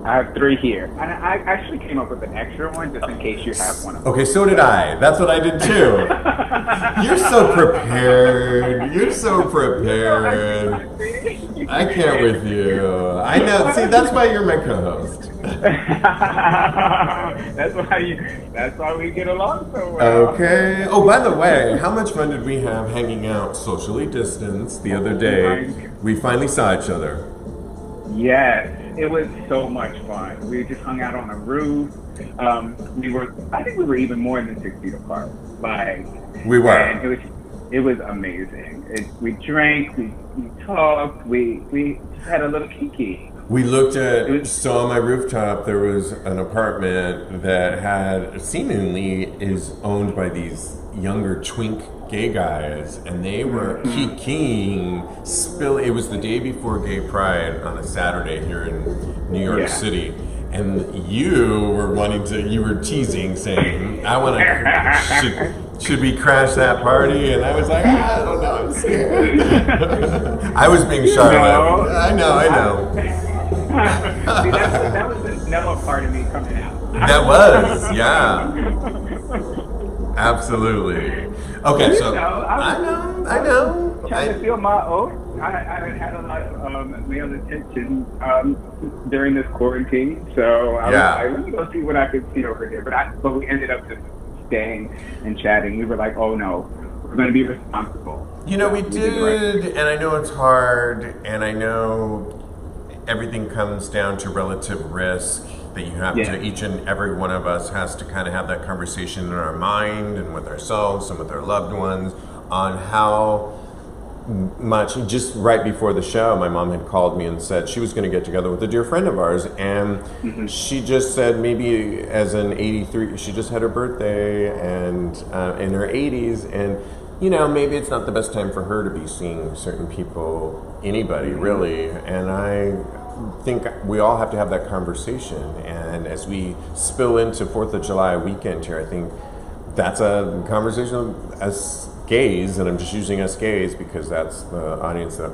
I have 3 here. And I actually came up with an extra one just in case you have one of them. Okay, so did I. That's what I did too. You're so prepared. You're so prepared. I can't with you. I know. See, that's why you're my co-host. That's why we get along so well. Okay. Oh, by the way, how much fun did we have hanging out socially distanced the other day? We finally saw each other. Yes. It was so much fun. We just hung out on a roof. I think we were even more than 6 feet apart. Like, we were. And it was amazing. We drank, we talked, we had a little kiki. We looked at, so on my rooftop, there was an apartment that had, seemingly is owned by these younger twink gay guys, and they were kikiing, it was the day before Gay Pride on a Saturday here in New York City, and you were teasing, saying, I want to, should we crash that party? And I was like, I don't know, I'm scared. I was being Charlotte. No. I know. See, that was the Noah part of me coming out. That was, yeah. Absolutely. Okay, so I know. Trying to feel my oath. I had a lot of male attention during this quarantine, so I was like, let me go see what I could see over here. But we ended up just staying and chatting. We were like, oh no, we're going to be responsible. You know, we did, and I know it's hard, and I know everything comes down to relative risk. that you have to, each and every one of us has to kind of have that conversation in our mind and with ourselves and with our loved ones on how much. Just right before the show, my mom had called me and said she was going to get together with a dear friend of ours, and she just said maybe as an 83, she just had her birthday and in her 80s, and you know, maybe it's not the best time for her to be seeing certain people, anybody really, and I think we all have to have that conversation. And as we spill into 4th of July weekend here, I think that's a conversation as gays, and I'm just using us gays because that's the audience that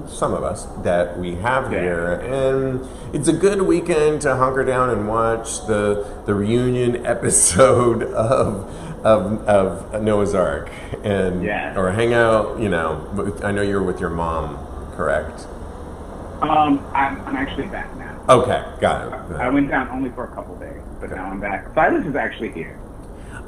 some of us that we have here, and it's a good weekend to hunker down and watch the reunion episode of Noah's Ark, and or hang out. You know, I know you're with your mom, correct? I'm actually back now. Okay, got it. I went down only for a couple days, but now I'm back. Silas is actually here.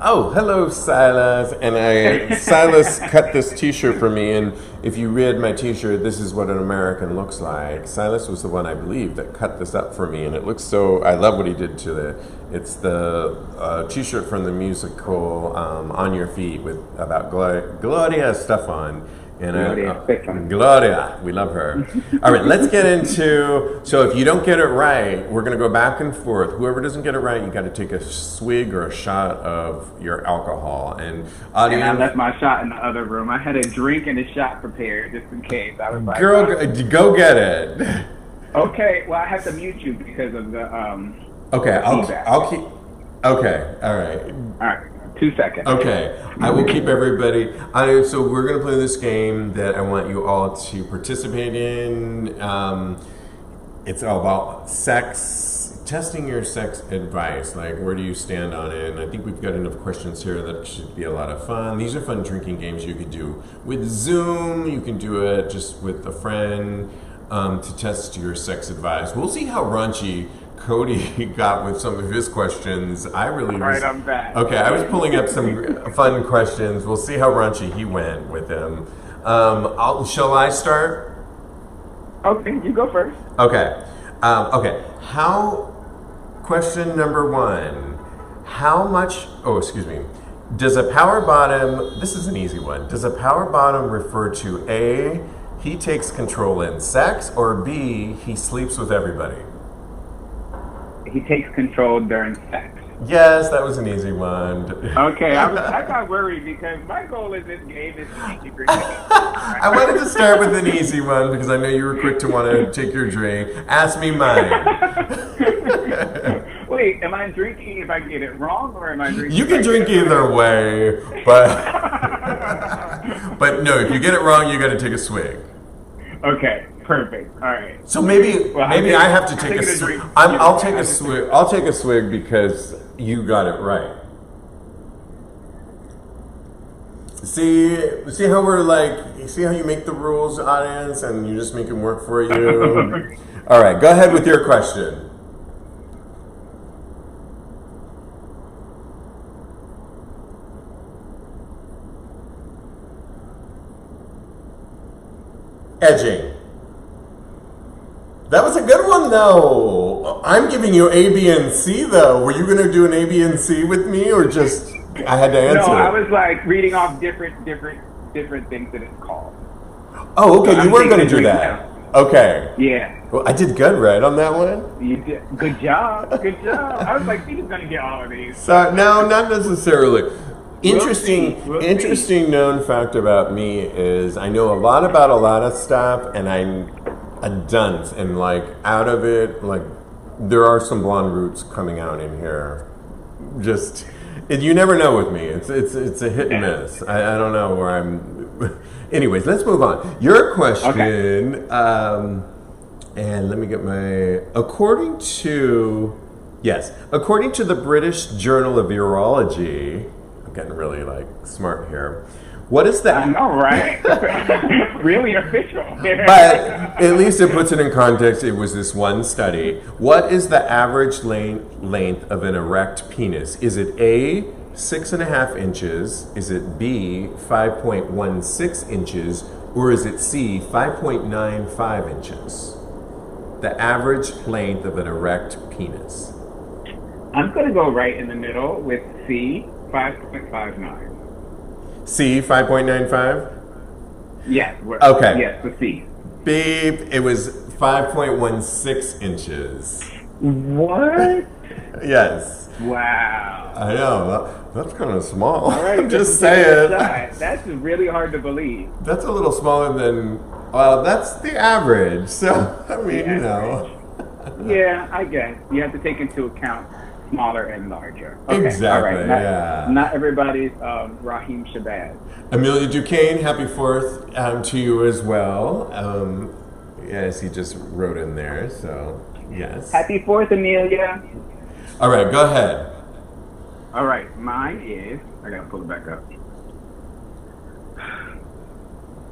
Oh, hello, Silas. And Silas cut this T-shirt for me, and if you read my T-shirt, this is what an American looks like. Silas was the one, I believe, that cut this up for me, and it looks so, I love what he did to it. It's the T-shirt from the musical On Your Feet with about Gloria Estefan. And Gloria, we love her. All right, let's get into, so if you don't get it right, we're going to go back and forth. Whoever doesn't get it right, you got to take a swig or a shot of your alcohol. And audience, I left my shot in the other room. I had a drink and a shot prepared just in case. I was like, girl, go get it. Okay, well, I have to mute you because of the okay, I'll keep. Okay, all right. All right. 2 seconds. Okay, I will keep everybody. So we're going to play this game that I want you all to participate in. It's all about sex, testing your sex advice. Like, where do you stand on it? And I think we've got enough questions here that should be a lot of fun. These are fun drinking games you could do with Zoom. You can do it just with a friend to test your sex advice. We'll see how raunchy Kodi got with some of his questions. I'm back. Okay, I was pulling up some fun questions. We'll see how raunchy he went with them. Shall I start? Okay, you go first. Okay. Question number 1. How much, does a power bottom, this is an easy one, does a power bottom refer to A, he takes control in sex, or B, he sleeps with everybody? He takes control during sex. Yes, that was an easy one. Okay, I got worried because my goal in this game is to make you drink. I wanted to start with an easy one because I know you were quick to want to take your drink. Ask me mine. Wait, am I drinking if I get it wrong, or am I drinking? You can drink either way, but but no, if you get it wrong, you got to take a swig. Okay. Perfect. All right. So maybe I have to take a swig. I'll take a swig. I'll take a swig because you got it right. See how we're like. See how you make the rules, audience, and you just make them work for you. All right, go ahead with your question. Edging. That was a good one, though. I'm giving you A, B, and C, though. Were you going to do an A, B, and C with me, or just I had to answer? No, I was like reading off different things that it's called. Oh, okay. You weren't going to do that. Okay. Yeah. Well, I did good, right, on that one? You did. Good job. Good job. I was like, he's going to get all of these. So, no, not necessarily. Interesting known fact about me is I know a lot about a lot of stuff, and I'm a dunce, and like out of it, like there are some blonde roots coming out in here. Just you never know with me. It's a hit and miss. I don't know where I'm. Anyways, let's move on. Your question, okay. And let me get my. According to the British Journal of Urology, I'm getting really like smart here. What is that? I know, right? Really official. But at least it puts it in context. It was this one study. What is the average length of an erect penis? Is it A, 6.5 inches? Is it B, 5.16 inches? Or is it C, 5.95 inches? The average length of an erect penis. I'm going to go right in the middle with C, 5.59. C, 5.95? Yes. Okay. Yes, the C. Beep. It was 5.16 inches. What? Yes. Wow. I know. That's kind of small. All right, I'm just saying. That's really hard to believe. That's a little smaller than, well, that's the average. So, I mean, you know. Yeah, I guess. You have to take into account smaller and larger. Okay, Exactly, all right. yeah. Not everybody's Raheem Shabazz. Amelia Duquesne, happy 4th to you as well. Yes, he just wrote in there, so yes. Happy 4th, Amelia. All right, go ahead. All right, mine is, I gotta pull it back up.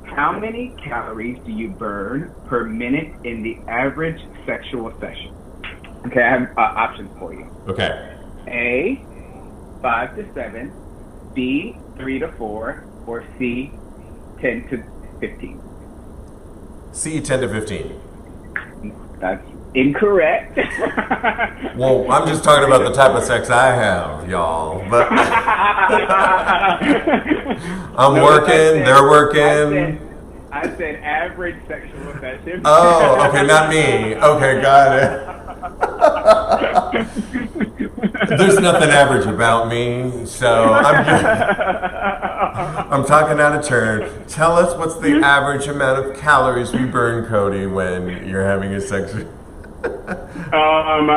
How many calories do you burn per minute in the average sexual session? Okay, I have options for you. Okay. A, 5 to 7, B, 3 to 4, or C, 10 to 15. C, 10 to 15. That's incorrect. Well, I'm just talking about the type of sex I have, y'all. But I'm working, they're working. I said average sexual session. Oh, okay, not me. Okay, got it. There's nothing average about me, so I'm talking out of turn. Tell us what's the average amount of calories we burn, Kodi, when you're having a sex. I'm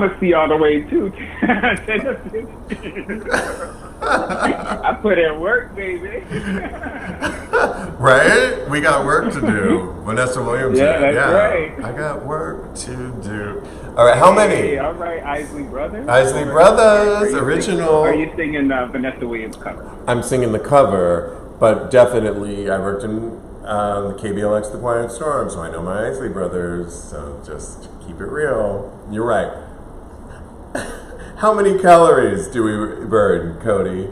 a C all the way too. 10 to 15. I put in work, baby. Right? We got work to do. Vanessa Williams. Yeah, that's right. I got work to do. All right, how many? Hey, all right, Isley Brothers. Isley Brothers, original. Are you singing Vanessa Williams cover? I'm singing the cover, but definitely I worked in the KBLX The Quiet Storm, so I know my Isley Brothers, so just keep it real. You're right. How many calories do we burn, Kodi?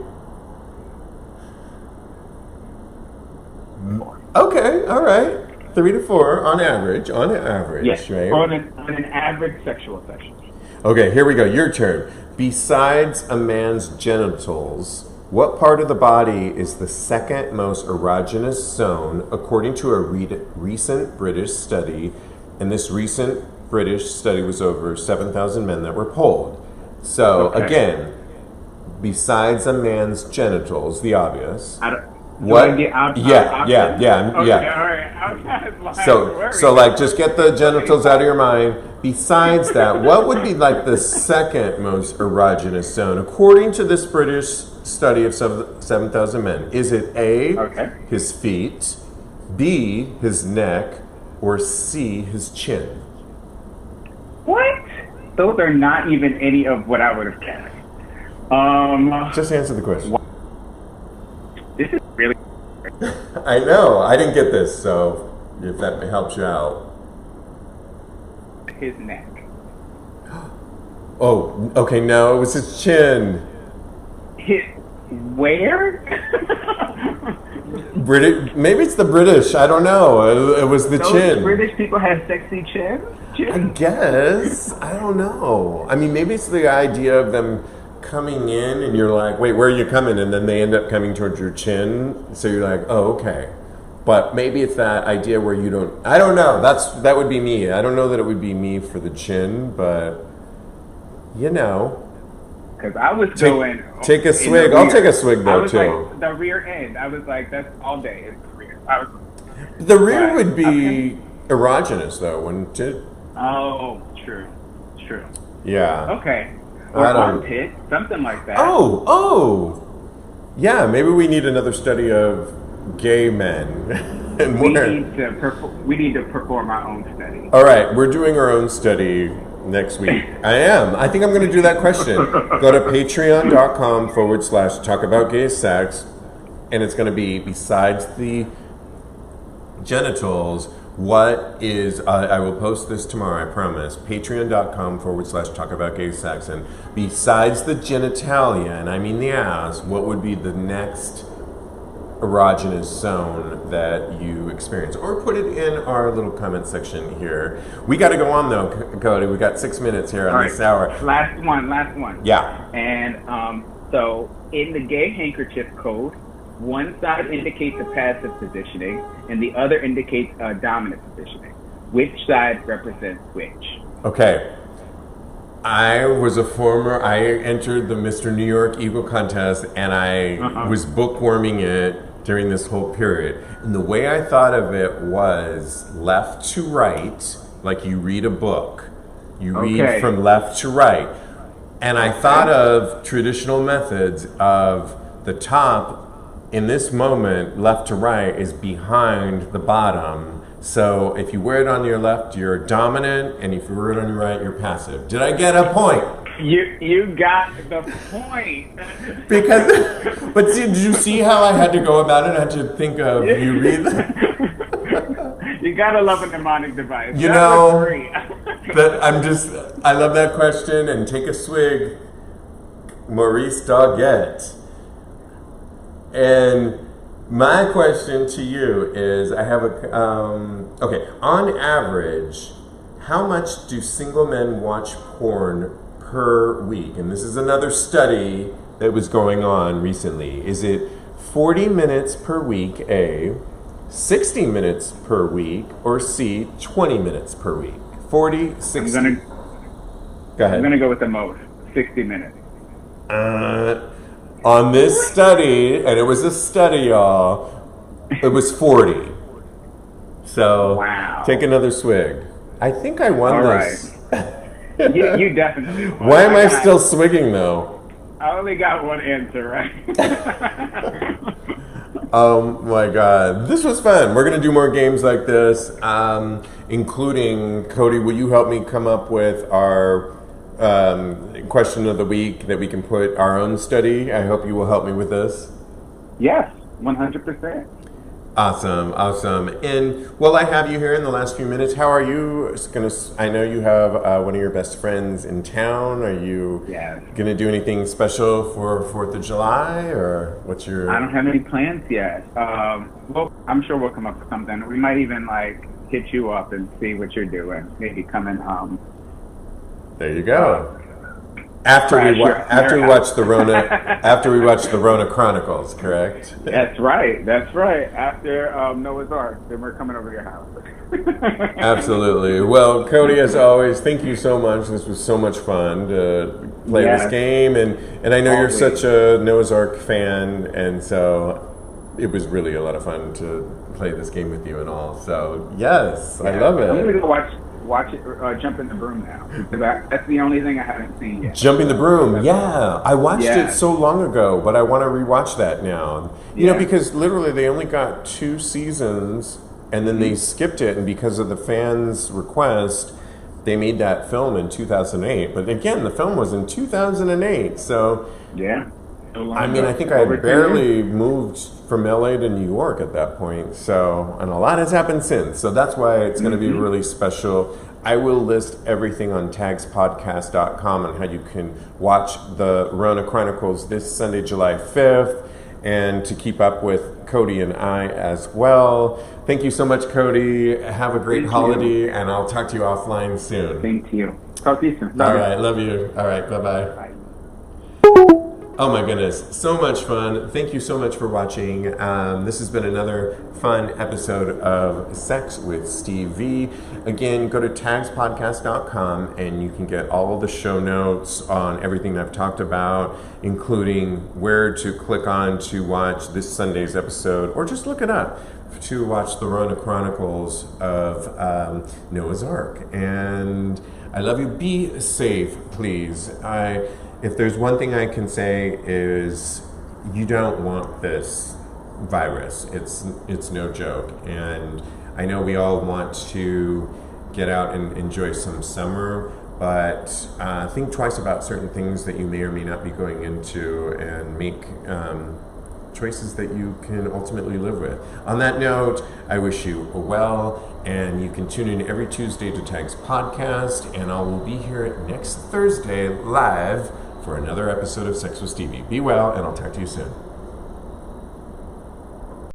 4. Okay, all right. 3 to 4 on average, Yes, right? on an average sexual session. Okay, here we go. Your turn. Besides a man's genitals, what part of the body is the second most erogenous zone according to a recent British study? And this recent British study was over 7,000 men that were polled. So, again, besides a man's genitals, the obvious. What? Yeah. Okay, all right. So like, just get the genitals out of your mind. Besides that, what would be like the second most erogenous zone according to this British study of 7,000 men? Is it A, his feet, B, his neck, or C, his chin? What? Those are not even any of what I would have guessed. Just answer the question. This is really. I know. I didn't get this, so if that helps you out. His neck. Oh, okay. No, it was his chin. His where? British. Maybe it's the British. I don't know. It was the chin. British people have sexy chins. I guess. I don't know. I mean, maybe it's the idea of them coming in and you're like, wait, where are you coming? And then they end up coming towards your chin. So you're like, oh, okay. But maybe it's that idea where you don't, I don't know. That would be me. I don't know that it would be me for the chin, but you know. Because I was going. Take a swig. I'll take a swig though, too. Like, the rear end. I was like, that's all day is the rear. The rear would be erogenous though, wouldn't it? Oh, true. Yeah. Okay. Or armpit, something like that. Oh. Yeah, maybe we need another study of gay men. And we need to perform our own study. All right, we're doing our own study next week. I think I'm going to do that question. Go to patreon.com/talkaboutgaysex, and it's going to be besides the genitals. What is, I will post this tomorrow, I promise, patreon.com/talkaboutgaysex, and besides the genitalia, and I mean the ass, what would be the next erogenous zone that you experience, or put it in our little comment section here. We got to go on though, Kodi. We got 6 minutes here on this hour. Last one. Yeah. And so in the gay handkerchief code, one side indicates a passive positioning and the other indicates a dominant positioning. Which side represents which? Okay. I entered the Mr. New York Eagle contest, and I was bookworming it during this whole period. And the way I thought of it was left to right, like you read a book. You read from left to right. And I thought of traditional methods of the top, in this moment, left to right, is behind the bottom. So if you wear it on your left, you're dominant, and if you wear it on your right, you're passive. Did I get a point? You got the point. But see, did you see how I had to go about it? I had to think of you read. You gotta love a mnemonic device. You know, I love that question. And take a swig, Maurice Doggett. And my question to you is, I have on average, how much do single men watch porn per week? And this is another study that was going on recently. Is it 40 minutes per week, A, 60 minutes per week, or C, 20 minutes per week? 40, 60. Go ahead. I'm going to go with the most, 60 minutes. On this study, and it was a study, y'all, it was 40. So, wow. Take another swig. I think I won this. Right. you definitely won. Why am I still swigging, though? I only got one answer, right? Oh my God. This was fun. We're going to do more games like this, including, Kodi, will you help me come up with our question of the week that we can put our own study? I hope you will help me with this. Yes, 100%. Awesome. And while I have you here in the last few minutes, how are you I know you have one of your best friends in town. Are you going to do anything special for 4th of July, or what's your... I don't have any plans yet. Well, I'm sure we'll come up with something. We might even hit you up and see what you're doing. Maybe come and there you go. After we watch the Rona Chronicles, correct? That's right. After Noah's Ark, then we're coming over to your house. Absolutely. Well, Kodi, as always, thank you so much. This was so much fun to play this game, and I know you're such a Noah's Ark fan, and so it was really a lot of fun to play this game with you and all. So yes, I love it. I'm gonna go watch it, Jump in the Broom now. That's the only thing I haven't seen yet. Jumping the Broom, yeah. I watched it so long ago, but I want to rewatch that now. You know, because literally they only got 2 seasons, and then they skipped it, and because of the fans' request, they made that film in 2008. But again, the film was in 2008, so... Yeah. I mean, I think I had barely moved from LA to New York at that point, and a lot has happened since, so that's why it's going to be really special. I will list everything on tagspodcast.com on how you can watch the Rona Chronicles this Sunday, July 5th, and to keep up with Kodi and I as well. Thank you so much, Kodi. Have a great holiday, and I'll talk to you offline soon. Thank you. Talk to you soon. All right, love you. All right, bye-bye. Bye. Oh my goodness, so much fun. Thank you so much for watching. This has been another fun episode of Sex with Steve V. Again, go to tagspodcast.com and you can get all of the show notes on everything I've talked about, including where to click on to watch this Sunday's episode, or just look it up to watch the Rona Chronicles of Noah's Ark. And I love you. Be safe, please. If there's one thing I can say is you don't want this virus. It's no joke. And I know we all want to get out and enjoy some summer, but think twice about certain things that you may or may not be going into, and make choices that you can ultimately live with. On that note, I wish you well, and you can tune in every Tuesday to Tag's podcast, and I will be here next Thursday live for another episode of Sex with Stevie. Be well, and I'll talk to you soon.